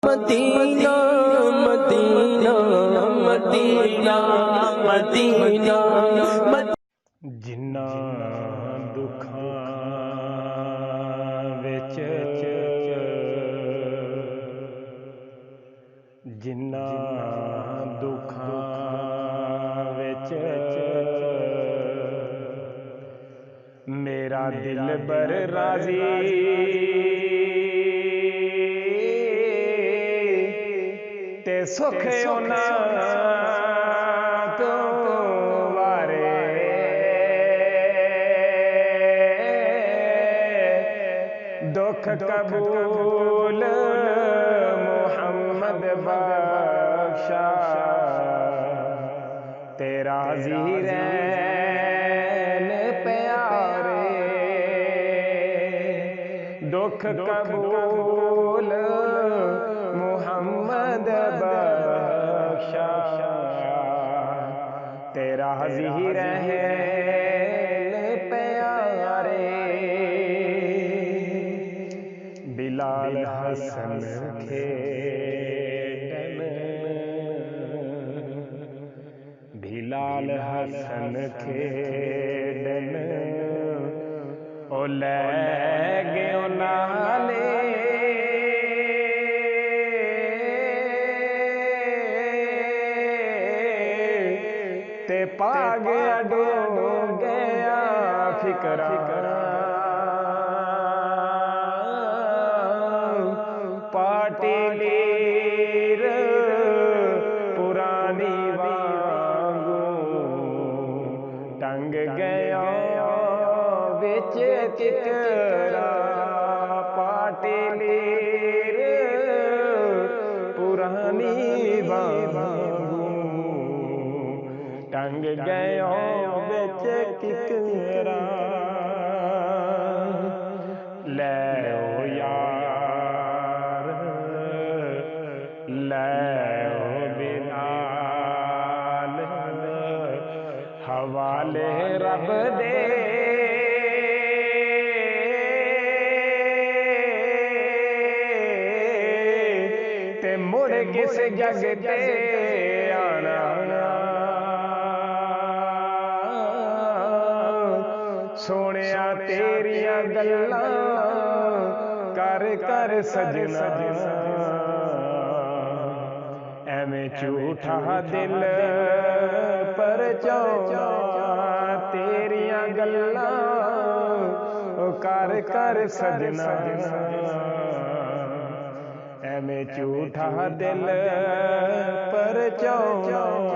Medina Medina Medina Medina जिन्ना दुखां विच जिन्ना दुखां विच मेरा दिल बर राजी ते सुख उन्हां तो वारे दुख कबूल मुहम्मद बख्शा तेरा जी रैन प्यारे दुख कबूल मुहम्मद बख्शा तेरा जी रहन प्यारे बिलाल हसन खेडन बिलाल हसन खेडन ओ लै गयो नाले ते पा गया डो गया फिकरा पाटी लीर पुरानी वांगू टंग गया विच किकरा पाटी लीर पुरानी वांगू टंग गया विच किकरा लै ओ यार लै ओ बिलाल हवाले रब दे ते मुड़ किस जग ते आना सोनिया तेरिया गल्लां कर कर सजना एवें झूठा दिल पर चौना तेरिया गल्लां कर कर सजना एवें झूठा दिल पर चौना